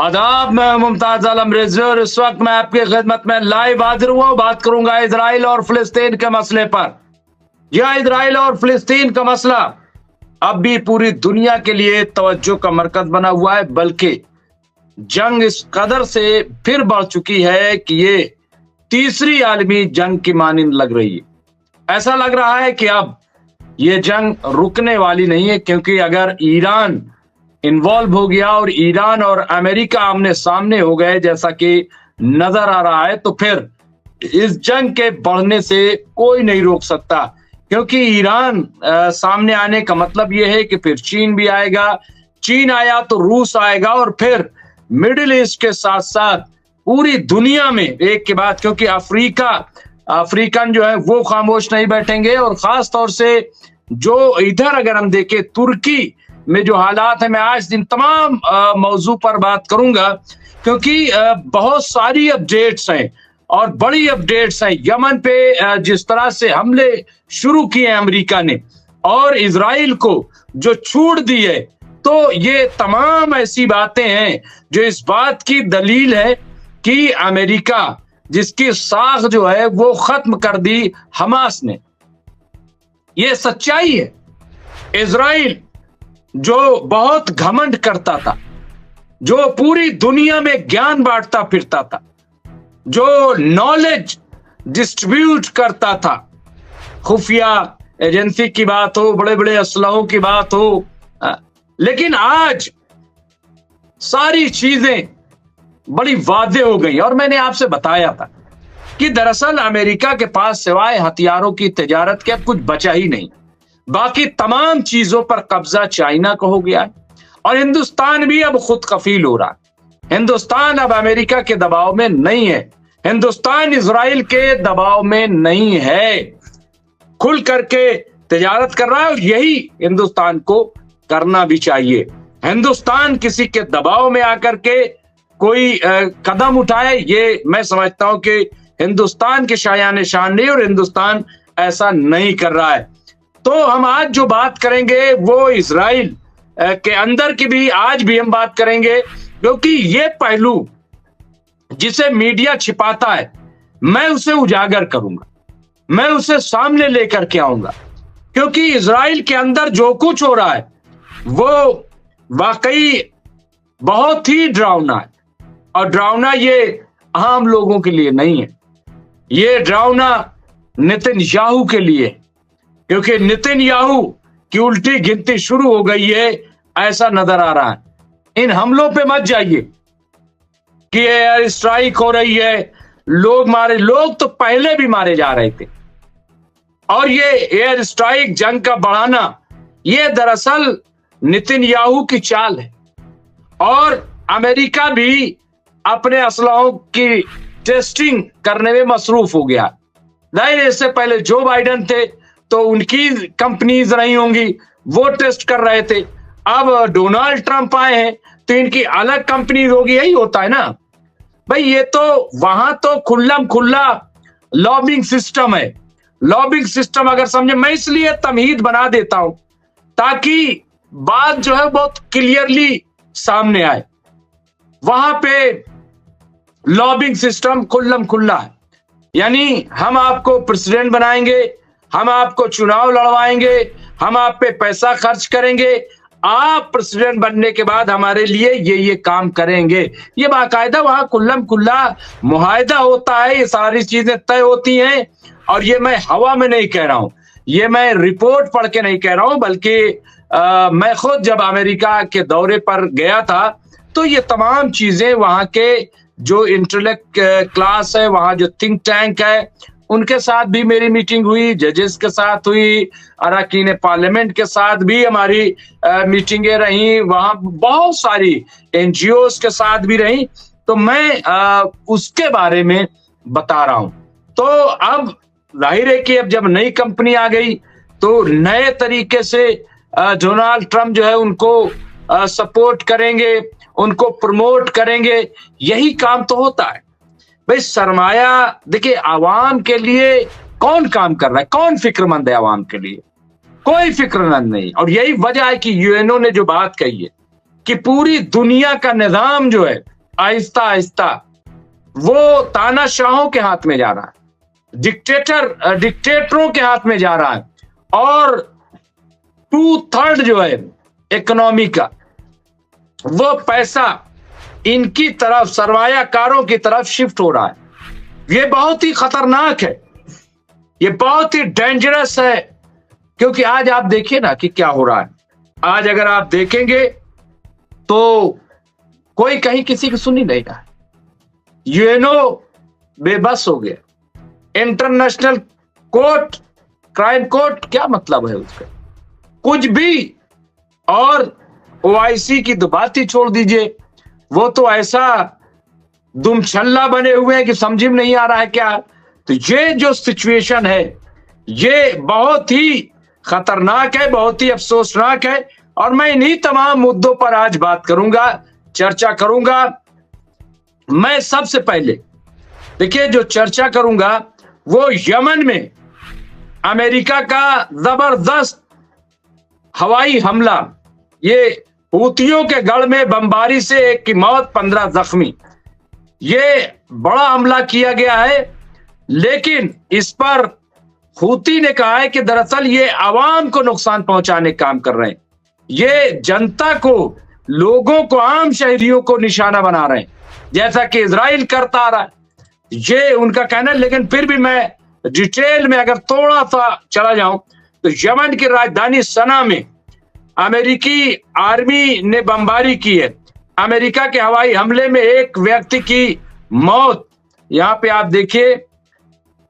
आदाब, मैं मुमताज आलम रिजवी और इस वक्त मैं आपकी खिदमत में लाइव हाजिर हुआ हूं। बात करूंगा इजराइल और फिलिस्तीन के मसले पर। यह इजराइल और फिलिस्तीन का मसला अब भी पूरी दुनिया के लिए तवज्जो का मरकज बना हुआ है, बल्कि जंग इस कदर से फिर बढ़ चुकी है कि ये तीसरी आलमी जंग की मानिंद लग रही है। ऐसा लग रहा है कि अब ये जंग रुकने वाली नहीं है, क्योंकि अगर ईरान इन्वॉल्व हो गया और ईरान और अमेरिका आमने सामने हो गए जैसा कि नजर आ रहा है, तो फिर इस जंग के बढ़ने से कोई नहीं रोक सकता। क्योंकि ईरान सामने आने का मतलब यह है कि फिर चीन भी आएगा, चीन आया तो रूस आएगा, और फिर मिडिल ईस्ट के साथ साथ पूरी दुनिया में एक के बाद, क्योंकि अफ्रीकन जो है वो खामोश नहीं बैठेंगे। और खास तौर से जो इधर अगर हम देखें तुर्की में जो हालात है, मैं आज दिन तमाम मौजू पर बात करूंगा, क्योंकि बहुत सारी अपडेट्स हैं और बड़ी अपडेट्स हैं। यमन पे जिस तरह से हमले शुरू किए अमेरिका ने और इजराइल को जो छूट दी है, तो ये तमाम ऐसी बातें हैं जो इस बात की दलील है कि अमेरिका जिसकी साख जो है वो खत्म कर दी हमास ने। ये सच्चाई है। इजराइल जो बहुत घमंड करता था, जो पूरी दुनिया में ज्ञान बांटता फिरता था, जो नॉलेज डिस्ट्रीब्यूट करता था, खुफिया एजेंसी की बात हो, बड़े बड़े असलहों की बात हो, लेकिन आज सारी चीजें बड़ी वाज़ेह हो गई। और मैंने आपसे बताया था कि दरअसल अमेरिका के पास सिवाय हथियारों की तिजारत के अब कुछ बचा ही नहीं। बाकी तमाम चीजों पर कब्जा चाइना का हो गया है और हिंदुस्तान भी अब खुद कफील हो रहा है। हिंदुस्तान अब अमेरिका के दबाव में नहीं है, हिंदुस्तान इजराइल के दबाव में नहीं है, खुल करके तिजारत कर रहा है और यही हिंदुस्तान को करना भी चाहिए। हिंदुस्तान किसी के दबाव में आकर के कोई कदम उठाए, ये मैं समझता हूं कि हिंदुस्तान के शायान शान नहीं, और हिंदुस्तान ऐसा नहीं कर रहा है। तो हम आज जो बात करेंगे वो इजराइल के अंदर की भी आज भी हम बात करेंगे, क्योंकि ये पहलू जिसे मीडिया छिपाता है मैं उसे उजागर करूंगा, मैं उसे सामने लेकर के आऊंगा। क्योंकि इजराइल के अंदर जो कुछ हो रहा है वो वाकई बहुत ही डरावना है, और डरावना ये आम लोगों के लिए नहीं है, ये डरावना नेतन्याहू के लिए, क्योंकि नेतन्याहू की उल्टी गिनती शुरू हो गई है, ऐसा नजर आ रहा है। इन हमलों पे मत जाइए कि एयर स्ट्राइक हो रही है, लोग तो पहले भी मारे जा रहे थे, और ये एयर स्ट्राइक जंग का बढ़ाना ये दरअसल नेतन्याहू की चाल है। और अमेरिका भी अपने असलहों की टेस्टिंग करने में मसरूफ हो गया। जाहिर, इससे पहले जो बाइडेन थे तो उनकी कंपनीज रही होंगी, वो टेस्ट कर रहे थे। अब डोनाल्ड ट्रंप आए हैं तो इनकी अलग कंपनीज होगी, यही होता है ना भाई। ये तो वहां तो खुल्लम खुल्ला लॉबिंग सिस्टम है। लॉबिंग सिस्टम अगर समझे, मैं इसलिए तमहीद बना देता हूं ताकि बात जो है बहुत क्लियरली सामने आए। वहां पे लॉबिंग सिस्टम खुल्लम खुल्ला है, यानी हम आपको प्रेसिडेंट बनाएंगे, हम आपको चुनाव लड़वाएंगे, हम आप पे पैसा खर्च करेंगे, आप प्रेसिडेंट बनने के बाद हमारे लिए ये काम करेंगे। ये बाकायदा वहां कुल्लम कुल्ला मुआहदा होता है, ये सारी चीजें तय होती हैं। और ये मैं हवा में नहीं कह रहा हूं, ये मैं रिपोर्ट पढ़ के नहीं कह रहा हूं, बल्कि मैं खुद जब अमेरिका के दौरे पर गया था तो ये तमाम चीजें वहां के जो इंटेलेक्ट क्लास है, वहां जो थिंक टैंक है, उनके साथ भी मेरी मीटिंग हुई, जजेस के साथ हुई, अरकान पार्लियामेंट के साथ भी हमारी मीटिंगें रही, वहां बहुत सारी एनजीओस के साथ भी रही। तो मैं उसके बारे में बता रहा हूं। तो अब जाहिर है कि अब जब नई कंपनी आ गई तो नए तरीके से डोनाल्ड ट्रंप जो है उनको सपोर्ट करेंगे, उनको प्रमोट करेंगे, यही काम तो होता है भाई। सरमाया देखिए, आवाम के लिए कौन काम कर रहा है, कौन फिक्रमंद है आवाम के लिए? कोई फिक्रमंद नहीं। और यही वजह है कि यूएनओ ने जो बात कही है कि पूरी दुनिया का निजाम जो है आहिस्ता आहिस्ता वो तानाशाहों के हाथ में जा रहा है, डिक्टेटरों के हाथ में जा रहा है, और 2/3 जो है इकोनॉमी का वो पैसा इनकी तरफ, सरमायाकारों की तरफ शिफ्ट हो रहा है। ये बहुत ही खतरनाक है, ये बहुत ही डेंजरस है, क्योंकि आज आप देखिए ना कि क्या हो रहा है। आज अगर आप देखेंगे तो कोई कहीं किसी की सुनी नहीं रहा है। यूएनओ बेबस हो गया, इंटरनेशनल कोर्ट, क्राइम कोर्ट, क्या मतलब है उसका, कुछ भी। और ओआईसी की तो बात ही छोड़ दीजिए, वो तो ऐसा दुमछल्ला बने हुए हैं कि समझ में नहीं आ रहा है क्या। तो ये जो सिचुएशन है ये बहुत ही खतरनाक है, बहुत ही अफसोसनाक है, और मैं इन्हीं तमाम मुद्दों पर आज बात करूंगा, चर्चा करूंगा। मैं सबसे पहले देखिए जो चर्चा करूंगा वो यमन में अमेरिका का जबरदस्त हवाई हमला, ये हूतियों के गढ़ में बमबारी से 1 की मौत, 15 जख्मी, ये बड़ा हमला किया गया है। लेकिन इस पर हूती ने कहा है कि दरअसल ये आवाम को नुकसान पहुंचाने का काम कर रहे हैं, ये जनता को, लोगों को, आम शहरियों को निशाना बना रहे हैं, जैसा कि इजराइल करता आ रहा है, ये उनका कहना है। लेकिन फिर भी मैं डिटेल में अगर थोड़ा सा चला जाऊं तो यमन की राजधानी सना में अमेरिकी आर्मी ने बमबारी की है। अमेरिका के हवाई हमले में 1 व्यक्ति की मौत, यहां पे आप देखिए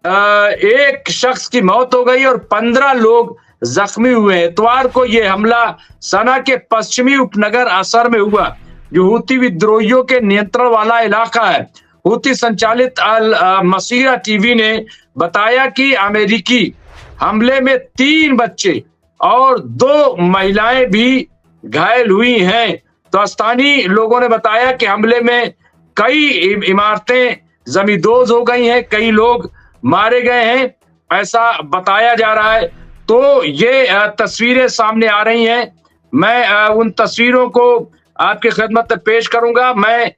1 शख्स की मौत हो गई और 15 लोग जख्मी हुए हैं। इतवार को यह हमला सना के पश्चिमी उपनगर असर में हुआ, जो हूती विद्रोहियों के नियंत्रण वाला इलाका है। हूती संचालित अल मसीरा टीवी ने बताया कि अमेरिकी हमले में 3 बच्चे और 2 महिलाएं भी घायल हुई हैं। तो स्थानीय लोगों ने बताया कि हमले में कई इमारतें जमींदोज हो गई हैं, कई लोग मारे गए हैं, ऐसा बताया जा रहा है। तो ये तस्वीरें सामने आ रही हैं, मैं उन तस्वीरों को आपकी खिदमत में पेश करूंगा। मैं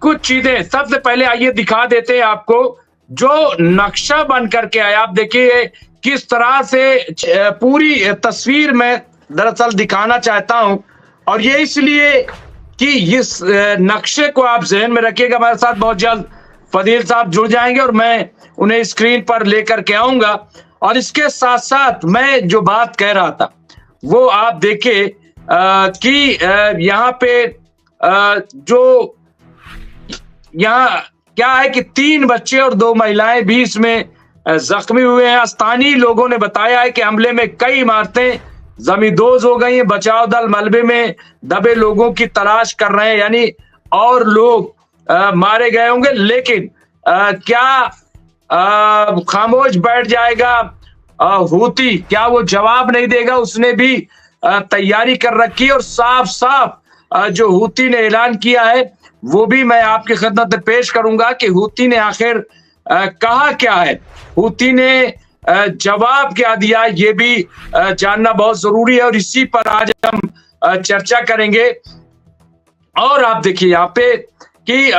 कुछ चीजें सबसे पहले आइए दिखा देते हैं आपको, जो नक्शा बन करके आया। आप देखिए किस तरह से पूरी तस्वीर में दरअसल दिखाना चाहता हूं, और ये इसलिए कि इस नक्शे को आप जहन में रखिएगा। हमारे साथ बहुत जल्द फदील साहब जुड़ जाएंगे और मैं उन्हें स्क्रीन पर लेकर के आऊंगा। और इसके साथ साथ मैं जो बात कह रहा था वो आप देखिए कि यहाँ पे जो यहाँ क्या है कि 3 बच्चे और 2 महिलाएं भी इसमें जख्मी हुए हैं। स्थानीय लोगों ने बताया है कि हमले में कई इमारतें जमींदोज हो गई हैं। बचाव दल मलबे में दबे लोगों की तलाश कर रहे हैं, यानी और लोग मारे गए होंगे। लेकिन क्या खामोश बैठ जाएगा हूती? क्या वो जवाब नहीं देगा? उसने भी तैयारी कर रखी है, और साफ साफ जो हूती ने ऐलान किया है वो भी मैं आपकी खिदमत में पेश करूंगा कि हूती ने आखिर कहा क्या है, हूती ने जवाब क्या दिया, ये भी जानना बहुत जरूरी है, और इसी पर आज हम चर्चा करेंगे। और आप देखिए यहाँ पे कि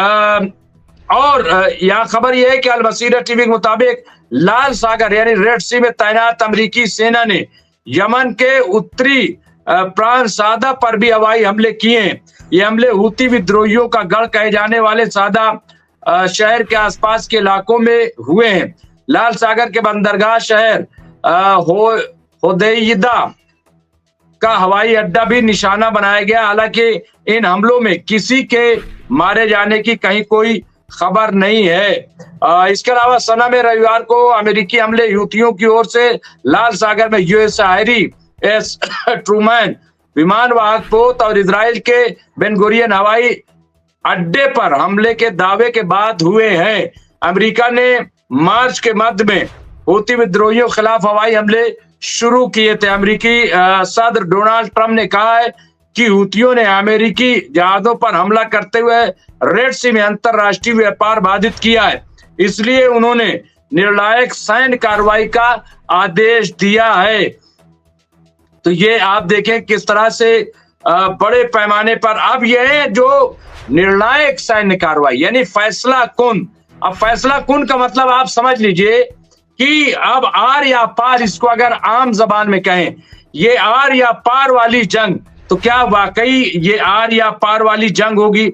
और यहाँ खबर यह है कि अल मसीरा टीवी के मुताबिक लाल सागर यानी रेड सी में तैनात अमेरिकी सेना ने यमन के उत्तरी प्रांत सादा पर भी हवाई हमले किए हैं। ये हमले हूती विद्रोहियों का गढ़ कहे जाने वाले सादा शहर के आसपास के इलाकों में हुए हैं। लाल सागर के बंदरगाह शहर होदेइदा का हवाई अड्डा भी निशाना बनाया गया। हालांकि इन हमलों में किसी के मारे जाने की कहीं कोई खबर नहीं है। इसके अलावा सना में रविवार को अमेरिकी हमले हूतियों की ओर से लाल सागर में यूएस हैरी एस ट्रूमैन विमान वाहक पोत और इजराइल के बेन गुरियन हवाई अड्डे पर हमले के दावे के बाद हुए हैं। अमेरिका ने मार्च के मध्य में हूती विद्रोहियों के खिलाफ हवाई हमले शुरू किए थे। अमेरिकी सदर डोनाल्ड ट्रंप ने कहा है कि हूतियों ने अमेरिकी जहाजों पर हमला करते हुए रेड सी में अंतरराष्ट्रीय व्यापार बाधित किया है, इसलिए उन्होंने निर्णायक सैन्य कार्रवाई का आदेश दिया है। तो ये आप देखें किस तरह से बड़े पैमाने पर। अब यह जो निर्णायक सैन्य कार्रवाई यानी फैसला कुन, अब फैसला कुन का मतलब आप समझ लीजिए कि अब आर या पार, इसको अगर आम जबान में कहें, ये आर या पार वाली जंग, तो क्या वाकई ये आर या पार वाली जंग होगी?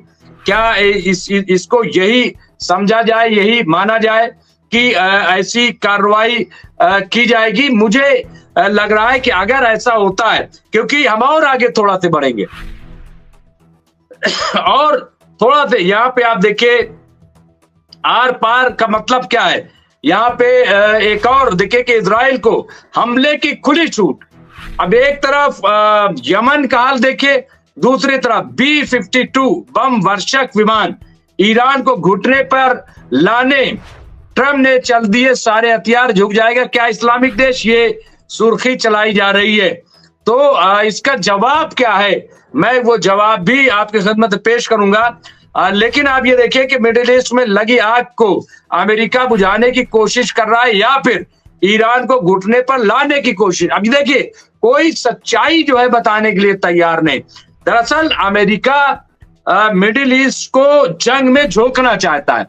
क्या इसको यही समझा जाए, यही माना जाए कि ऐसी कार्रवाई की जाएगी? मुझे लग रहा है कि अगर ऐसा होता है, क्योंकि हम और आगे थोड़ा से बढ़ेंगे और थोड़ा से यहाँ पे आप देखिए आर पार का मतलब क्या है। यहाँ पे एक और देखिए कि इजराइल को हमले की खुली छूट। अब एक तरफ यमन का हाल देखिए, दूसरी तरफ B-52 बम वर्षक विमान ईरान को घुटने पर लाने ट्रम्प ने चल दिए सारे हथियार, झुक जाएगा क्या इस्लामिक देश? ये सुर्खी चलाई जा रही है। तो इसका जवाब क्या है, मैं वो जवाब भी आपकी खिदमत में पेश करूंगा। लेकिन आप ये देखिए कि मिडिल ईस्ट में लगी आग को अमेरिका बुझाने की कोशिश कर रहा है या फिर ईरान को घुटने पर लाने की कोशिश। अभी देखिए कोई सच्चाई जो है बताने के लिए तैयार नहीं। दरअसल अमेरिका मिडिल ईस्ट को जंग में झोंकना चाहता है।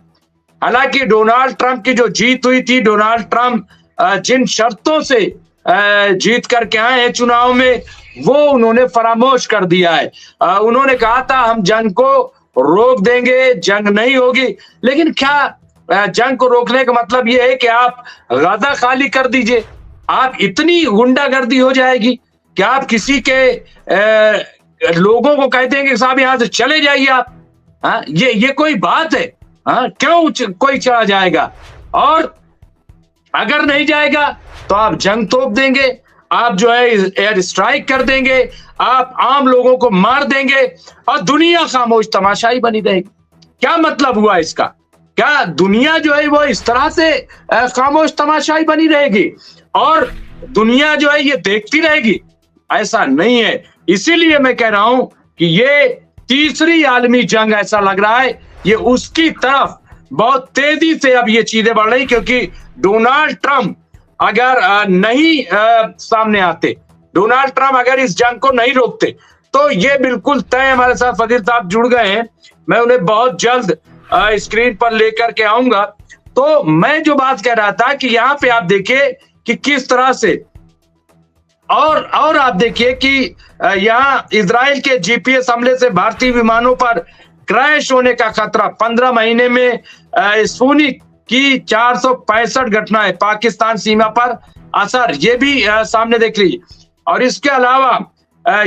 हालांकि डोनाल्ड ट्रंप की जो जीत हुई थी, डोनाल्ड ट्रंप जिन शर्तों से जीत करके आए हैं चुनाव में, वो उन्होंने फरामोश कर दिया है। उन्होंने कहा था हम जंग को रोक देंगे, जंग नहीं होगी। लेकिन क्या जंग को रोकने का मतलब ये है कि आप गाजा खाली कर दीजिए? आप इतनी गुंडागर्दी हो जाएगी कि आप किसी के लोगों को कह देंगे साहब यहां से चले जाइए आप? ये कोई बात है? क्यों कोई चला जाएगा? और अगर नहीं जाएगा तो आप जंग तोप देंगे, आप जो है एयर स्ट्राइक कर देंगे, आप आम लोगों को मार देंगे और दुनिया खामोश तमाशाई बनी रहेगी। क्या मतलब हुआ इसका? क्या दुनिया जो है वो इस तरह से खामोश तमाशाई बनी रहेगी और दुनिया जो है ये देखती रहेगी? ऐसा नहीं है। इसीलिए मैं कह रहा हूं कि ये तीसरी आलमी जंग ऐसा लग रहा है ये उसकी तरफ बहुत तेजी से अब ये चीजें बढ़ रही, क्योंकि डोनाल्ड ट्रंप अगर नहीं सामने आते, डोनाल्ड ट्रंप अगर इस जंग को नहीं रोकते, तो ये बिल्कुल तय। हमारे साथ फजील साहब जुड़ गए हैं, मैं उन्हें बहुत जल्द स्क्रीन पर लेकर के आऊंगा। तो मैं जो बात कह रहा था कि यहाँ पे आप देखिए कि किस तरह से और आप देखिए कि यहाँ इजराइल के GPS हमले से भारतीय विमानों पर क्रैश होने का खतरा। 15 महीने में स्पुतनिक की 465 घटनाएं, पाकिस्तान सीमा पर असर, ये भी सामने देख लीजिए। और इसके अलावा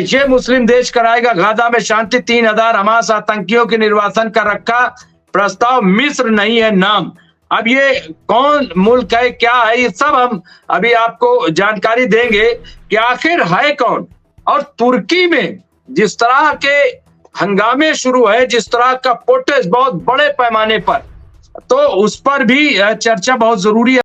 ये मुस्लिम देश कराएगा गाजा में शांति, 3000 हमास आतंकियों के निर्वासन का रखा प्रस्ताव, मिस्र नहीं है नाम। अब ये कौन मुल्क है, क्या है, ये सब हम अभी आपको जानकारी देंगे कि आखिर है कौन। और तुर्की में जिस तरह के हंगामे शुरू है, जिस तरह का प्रोटेस्ट बहुत बड़े पैमाने पर, तो उस पर भी चर्चा बहुत जरूरी है।